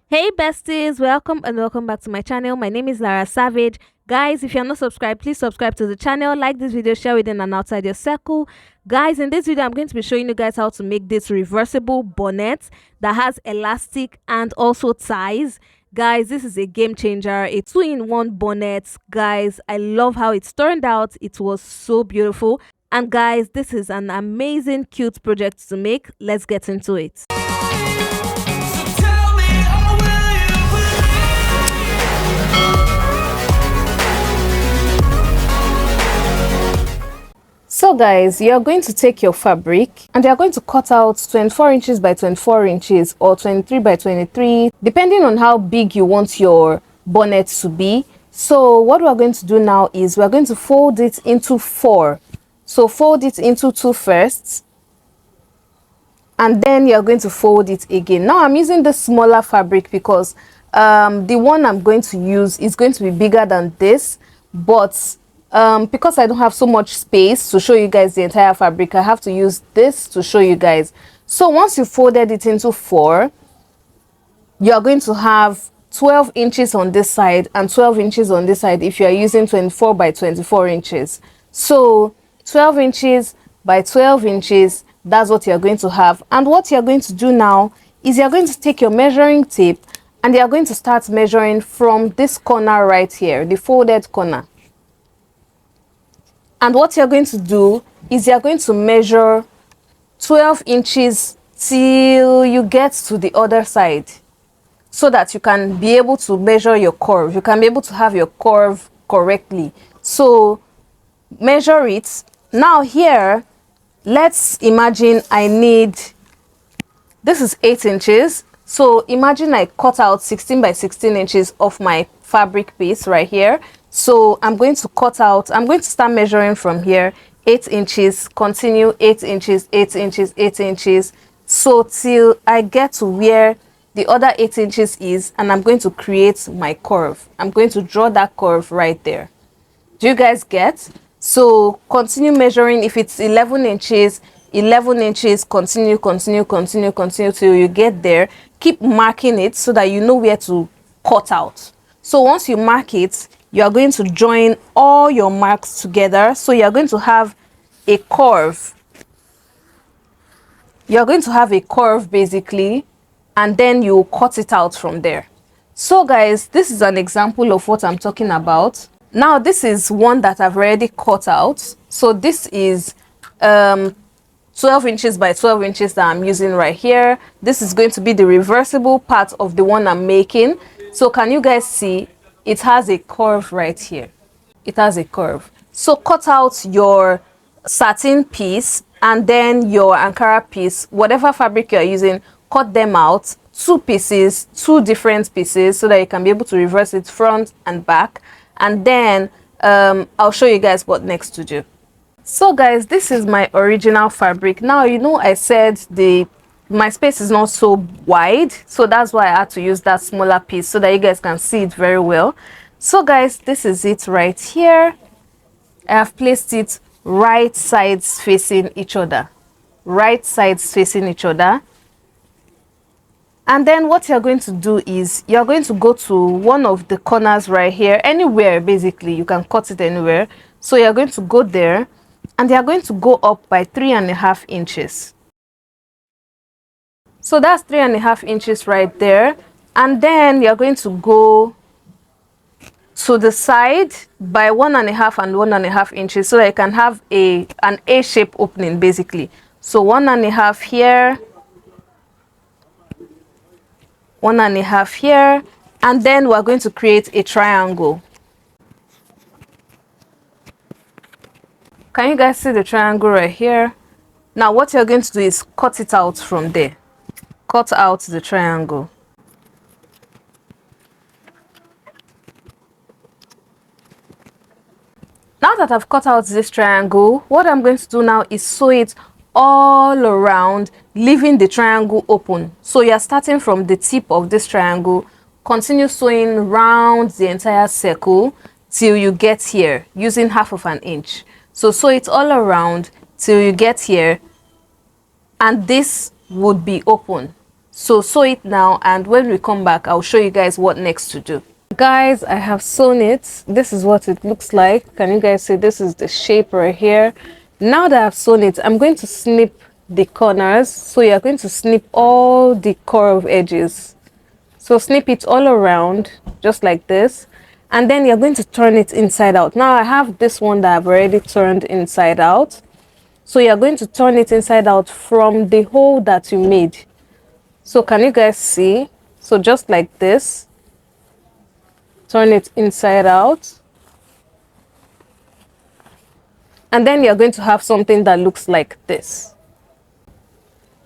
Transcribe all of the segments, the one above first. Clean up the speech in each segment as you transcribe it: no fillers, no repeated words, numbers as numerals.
Hey besties, welcome and welcome back to my channel. My name is Lara Savage. Guys, if you're not subscribed, please subscribe to the channel, like this video, share within and outside your circle. Guys, in this video, I'm going to be showing you guys how to make this reversible bonnet that has elastic and also ties. Guys, this is a game changer, a two-in-one bonnet. Guys, I love how it's turned out. It was so beautiful. And guys, this is an amazing, cute project to make. Let's get into it. So guys, you're going to take your fabric and you're going to cut out 24 inches by 24 inches or 23 by 23, depending on how big you want your bonnet to be. So what we're going to do now is we're going to fold it into 4. So fold it into 2 first, and then you're going to fold it again. Now I'm using the smaller fabric because the one I'm going to use is going to be bigger than this, but because I don't have so much space to show you guys the entire fabric, I have to use this to show you guys. So once you folded it into 4, you're going to have 12 inches on this side and 12 inches on this side if you are using 24 by 24 inches. So 12 inches by 12 inches, that's what you're going to have. And what you're going to do now is you're going to take your measuring tape and you're going to start measuring from this corner right here, the folded corner. And what you're going to do is you're going to measure 12 inches till you get to the other side, so that you can be able to measure your curve. You can be able to have your curve correctly. So measure it. Now here, let's imagine I need, this is 8 inches. So imagine I cut out 16 by 16 inches of my fabric piece right here. So I'm going to cut out, I'm going to start measuring from here, 8 inches, continue 8 inches, 8 inches, 8 inches. So till I get to where the other 8 inches is, and I'm going to create my curve. I'm going to draw that curve right there. Do you guys get? So continue measuring. If it's 11 inches, 11 inches, continue, continue, continue, continue till you get there. Keep marking it so that you know where to cut out. So once you mark it, you are going to join all your marks together. So you're going to have a curve. You're going to have a curve basically, and then you cut it out from there. So guys, this is an example of what I'm talking about. Now this is one that I've already cut out. So this is 12 inches by 12 inches that I'm using right here. This is going to be the reversible part of the one I'm making. So can you guys see? It has a curve right here. It has a curve. So cut out your satin piece and then your Ankara piece, whatever fabric you're using, cut them out, 2 pieces, 2 different pieces, so that you can be able to reverse it front and back. And then I'll show you guys what next to do. So guys, this is my original fabric. Now, you know, I said my space is not so wide, so that's why I had to use that smaller piece so that you guys can see it very well. So guys, this is it right here. I have placed it right sides facing each other. Right sides facing each other. And then what you're going to do is you're going to go to one of the corners right here, anywhere basically, you can cut it anywhere. So you're going to go there and you're going to go up by 3.5 inches. So that's 3.5 inches right there. And then you're going to go to the side by 1.5 and 1.5 inches so that you can have an A-shape opening basically. So 1.5 here, 1.5 here, and then we're going to create a triangle. Can you guys see the triangle right here? Now what you're going to do is cut it out from there. Cut out the triangle. Now that I've cut out this triangle, what I'm going to do now is sew it all around, leaving the triangle open. So you're starting from the tip of this triangle, continue sewing round the entire circle till you get here using 1/2 inch. So sew it all around till you get here, and this would be open. So sew it now, and when we come back I'll show you guys what next to do. Guys, I have sewn it. This is what it looks like. Can you guys see? This is the shape right here. Now that I've sewn it, I'm going to snip the corners. So you're going to snip all the curved edges. So snip it all around just like this, and then you're going to turn it inside out. Now I have this one that I've already turned inside out. So you're going to turn it inside out from the hole that you made. So can you guys see? So just like this, turn it inside out, and then you're going to have something that looks like this.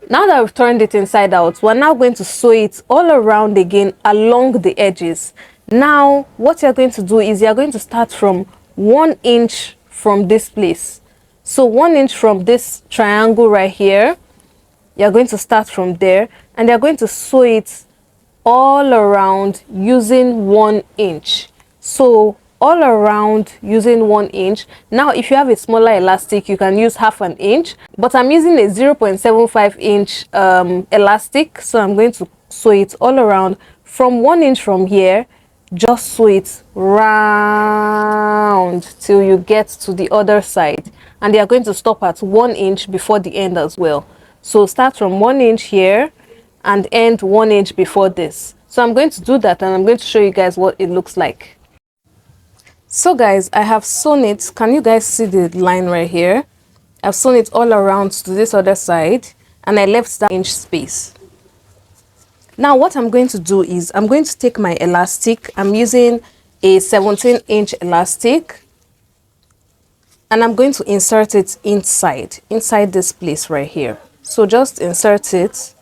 Now that we've turned it inside out, we're now going to sew it all around again along the edges. Now what you're going to do is you're going to start from 1 inch from this place. So 1 inch from this triangle right here, you're going to start from there, and you're going to sew it all around using 1 inch. So all around using 1 inch. Now if you have a smaller elastic, you can use half an inch, but I'm using a 0.75 inch elastic, so I'm going to sew it all around from 1 inch from here. Just sew it round till you get to the other side, and they are going to stop at 1 inch before the end as well. So start from 1 inch here and end 1 inch before this. So I'm going to do that, and I'm going to show you guys what it looks like. So guys, I have sewn it. Can you guys see the line right here? I've sewn it all around to this other side, and I left that inch space. Now what I'm going to do is I'm going to take my elastic. I'm using a 17-inch elastic, and I'm going to insert it inside this place right here. So just insert it.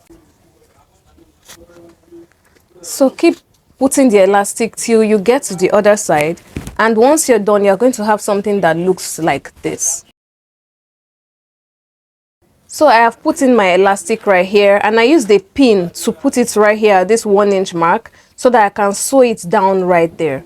So keep putting the elastic till you get to the other side, and once you're done, you're going to have something that looks like this. So I have put in my elastic right here, and I used a pin to put it right here at this 1 inch mark so that I can sew it down right there.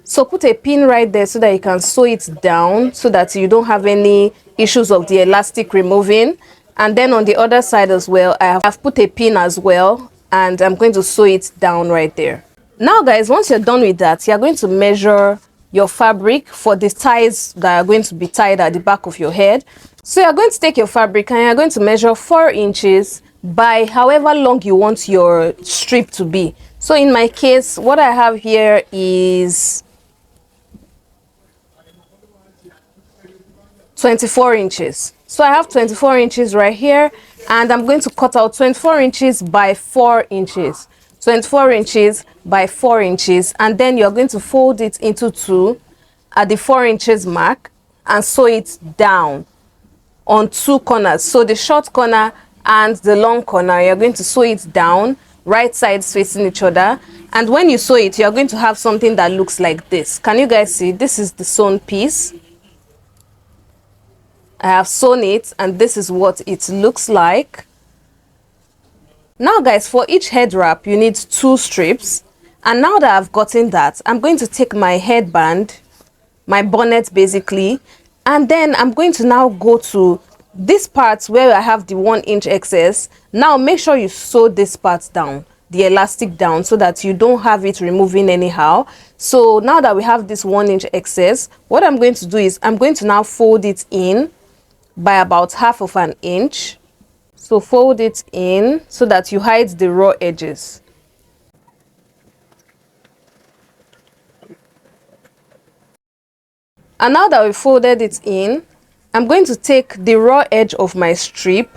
So put a pin right there so that you can sew it down, so that you don't have any issues of the elastic removing. And then on the other side as well, I have put a pin as well, and I'm going to sew it down right there. Now guys, once you're done with that, you're going to measure your fabric for the ties that are going to be tied at the back of your head. So you're going to take your fabric and you're going to measure 4 inches by however long you want your strip to be. So in my case, what I have here is 24 inches. So I have 24 inches right here, and I'm going to cut out 24 inches by 4 inches. 24 inches by 4 inches, and then you're going to fold it into 2 at the 4 inches mark and sew it down on 2 corners. So the short corner and the long corner, you're going to sew it down, right sides facing each other. And when you sew it, you're going to have something that looks like this. Can you guys see? This is the sewn piece. I have sewn it, and this is what it looks like. Now guys, for each head wrap you need 2 strips, and now that I've gotten that, I'm going to take my headband, my bonnet basically, and then I'm going to now go to this part where I have the 1 inch excess. Now make sure you sew this part down, the elastic down, so that you don't have it removing anyhow. So now that we have this 1 inch excess, what I'm going to do is I'm going to now fold it in by about half of an inch. So fold it in so that you hide the raw edges. And now that we folded it in, I'm going to take the raw edge of my strip,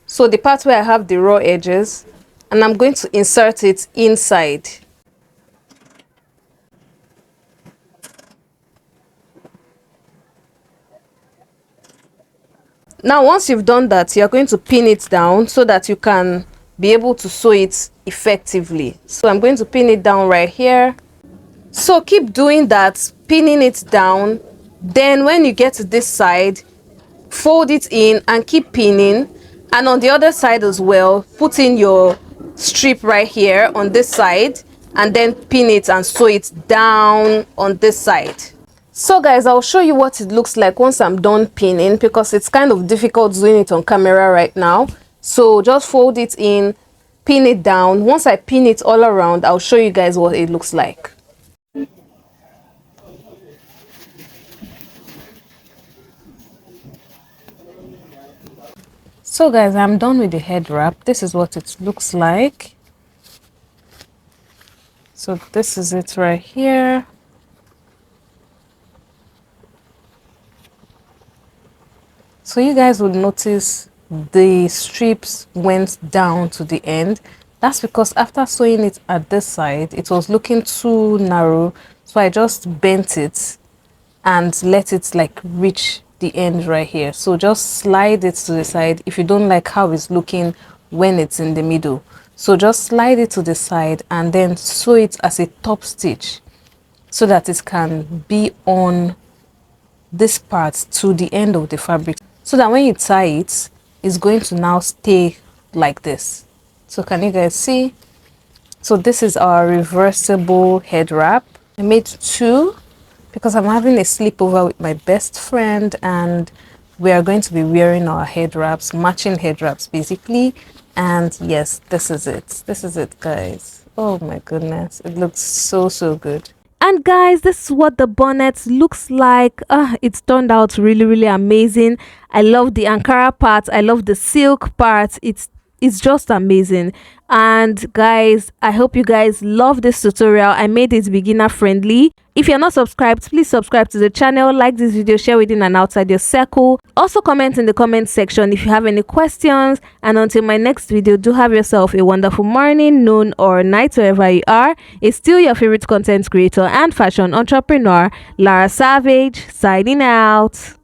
so the part where I have the raw edges, and I'm going to insert it inside. Now once you've done that, you're going to pin it down so that you can be able to sew it effectively. So I'm going to pin it down right here. So keep doing that, pinning it down. Then when you get to this side, fold it in and keep pinning. And on the other side as well, put in your strip right here on this side, and then pin it and sew it down on this side. So guys, I'll show you what it looks like once I'm done pinning, because it's kind of difficult doing it on camera right now. So just fold it in, pin it down. Once I pin it all around, I'll show you guys what it looks like. So guys, I'm done with the head wrap. This is what it looks like. So this is it right here. So you guys would notice the strips went down to the end. That's because after sewing it at this side, it was looking too narrow. So I just bent it and let it like reach the end right here. So just slide it to the side if you don't like how it's looking when it's in the middle. So just slide it to the side and then sew it as a top stitch so that it can be on this part to the end of the fabric, so that when you tie it, it's going to now stay like this. So can you guys see? So this is our reversible head wrap. I made two because I'm having a sleepover with my best friend and we are going to be wearing our head wraps, matching head wraps basically. And yes, this is it guys. Oh my goodness, it looks so good. And guys, this is what the bonnet looks like. It's turned out really amazing. I love the Ankara part. I love the silk part. It's just amazing. And guys, I hope you guys love this tutorial. I made it beginner friendly. If you're not subscribed, please subscribe to the channel, like this video, share within and outside your circle. Also comment in the comment section if you have any questions. And until my next video, do have yourself a wonderful morning, noon or night wherever you are. It's still your favorite content creator and fashion entrepreneur, Lara Savage, signing out.